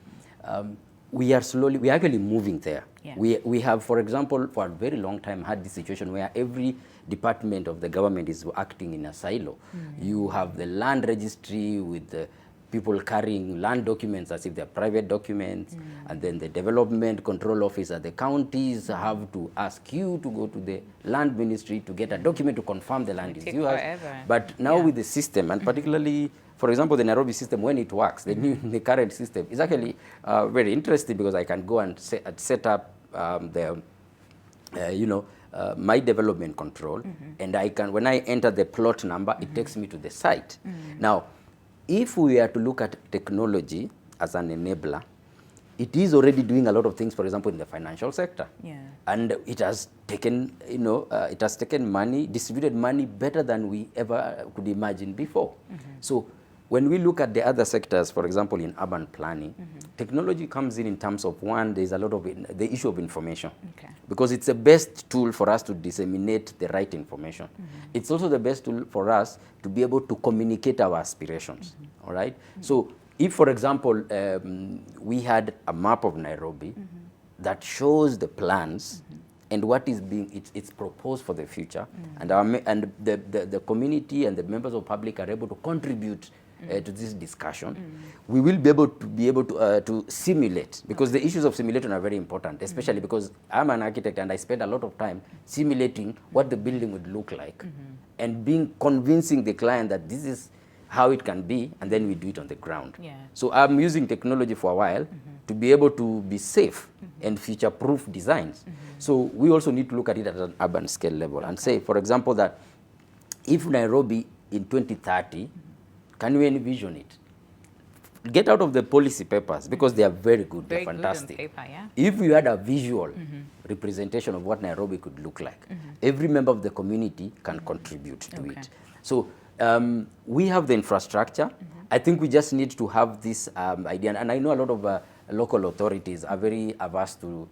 we are actually moving there. Yeah. We have, for example, for a very long time had this situation where every department of the government is acting in a silo. You have the land registry with the people carrying land documents as if they're private documents, and then the development control office at the counties have to ask you to go to the land ministry to get a document to confirm the land is yours. But now with the system, and particularly, for example, the Nairobi system, when it works, the current system is actually very interesting, because I can go and set up my development control, and I can, when I enter the plot number, it takes me to the site. Now, if we are to look at technology as an enabler, it is already doing a lot of things, for example, in the financial sector. And it has taken, it has taken money, distributed money better than we ever could imagine before. So when we look at the other sectors, for example, in urban planning, technology comes in terms of, one, there's a lot of the issue of information. Okay. Because it's the best tool for us to disseminate the right information. It's also the best tool for us to be able to communicate our aspirations, all right? So if, for example, we had a map of Nairobi that shows the plans and what is being, it's proposed for the future, and the community and the members of public are able to contribute to this discussion, we will be able to simulate, because the issues of simulation are very important, especially because I'm an architect and I spend a lot of time simulating what the building would look like and convincing the client that this is how it can be, and then we do it on the ground. Yeah. So I'm using technology for a while to be able to be safe and future-proof designs. So we also need to look at it at an urban scale level and say, for example, that if Nairobi in 2030, can we envision it? Get out of the policy papers, because they are very good, they're fantastic. Good on paper, yeah. If we had a visual representation of what Nairobi could look like, every member of the community can contribute to it. So we have the infrastructure. I think we just need to have this idea, and I know a lot of local authorities are very averse to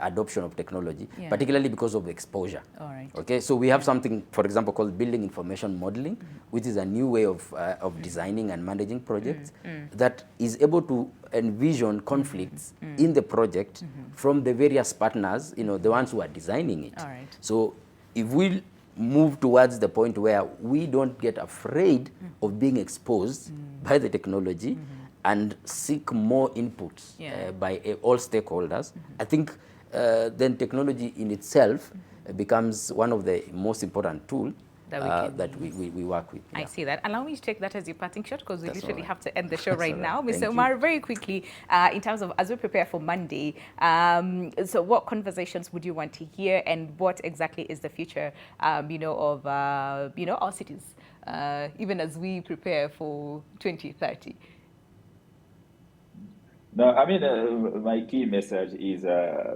adoption of technology, particularly because of exposure. All right. Okay, so we have something, for example, called building information modeling, which is a new way of designing and managing projects that is able to envision conflicts in the project from the various partners, you know, the ones who are designing it. All right. So if we move towards the point where we don't get afraid of being exposed by the technology, and seek more inputs by all stakeholders, I think then technology in itself becomes one of the most important tools that we work with. I see that. Allow me to take that as your parting shot, because we literally have to end the show That's right all now. right. Mr. Thank Umar, you. very quickly, in terms of as we prepare for Monday, so what conversations would you want to hear, and what exactly is the future, of our cities, even as we prepare for 2030? No, I mean, my key message is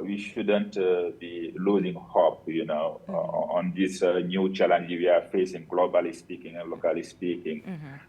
we shouldn't be losing hope, on this new challenge we are facing, globally speaking and locally speaking.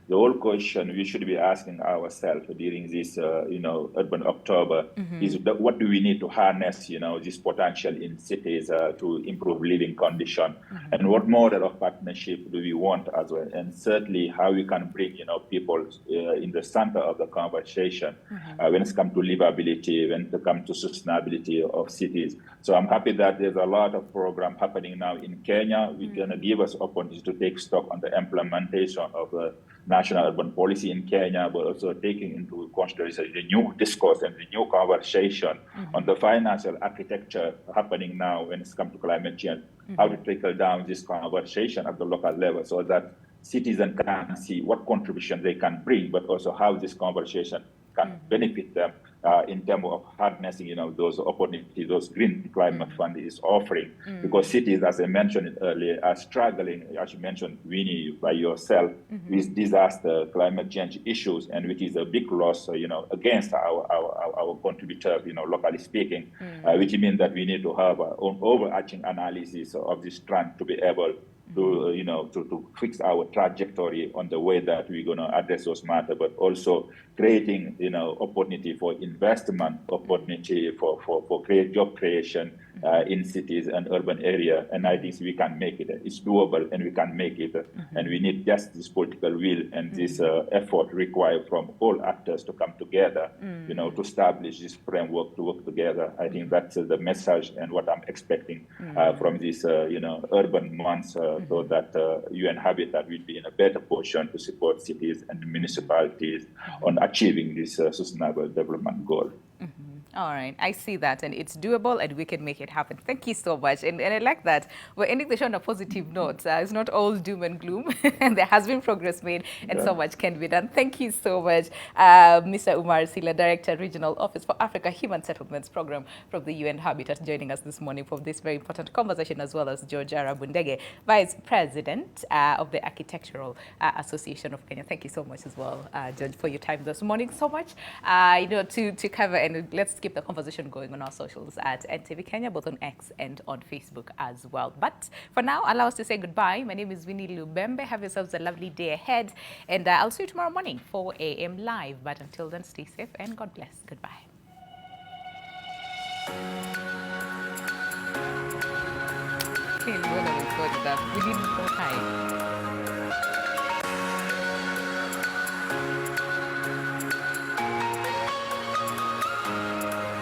The whole question we should be asking ourselves during this, Urban October is what do we need to harness, this potential in cities to improve living condition, and what model of partnership do we want as well, and certainly how we can bring, people in the center of the conversation when it's come to livability, when it comes to sustainability of cities. So I'm happy that there's a lot of program happening now in Kenya. We're going to give us opportunity to take stock on the implementation of the national urban policy in Kenya, but also taking into consideration the new discourse and the new conversation on the financial architecture happening now when it's come to climate change, how to trickle down this conversation at the local level so that citizens can see what contribution they can bring, but also how this conversation can benefit them in terms of harnessing, those opportunities, those green climate fund is offering. Because cities, as I mentioned earlier, are struggling, as you mentioned, Winnie, by yourself, with disaster, climate change issues, and which is a big loss, against our contributors, locally speaking, which means that we need to have an overarching analysis of this trend to be able to fix our trajectory on the way that we're going to address those matters, but also creating, opportunity for investment, opportunity for job creation in cities and urban area. And I think we can make it. It's doable, and we can make it. And we need just this political will and this effort required from all actors to come together, to establish this framework to work together. I think that's the message and what I'm expecting from this, urban months, so that UN Habitat will be in a better position to support cities and municipalities on achieving this sustainable development goal. All right, I see that, and it's doable, and we can make it happen. Thank you so much, and I like that we're ending the show on a positive note. It's not all doom and gloom, and there has been progress made, and so much can be done. Thank you so much, Mr. Umar Sila, Director, Regional Office for Africa Human Settlements Program from the UN Habitat, joining us this morning for this very important conversation, as well as George Arabundege, Vice President of the Architectural Association of Kenya. Thank you so much as well, George, for your time this morning. So much, to cover, and let's keep keep the conversation going on our socials at NTV Kenya, both on X and on Facebook as well. But for now, allow us to say goodbye. My name is Winnie Lubembe. Have yourselves a lovely day ahead. And I'll see you tomorrow morning, 4 a.m. live. But until then, stay safe and God bless. Goodbye. We didn't go time.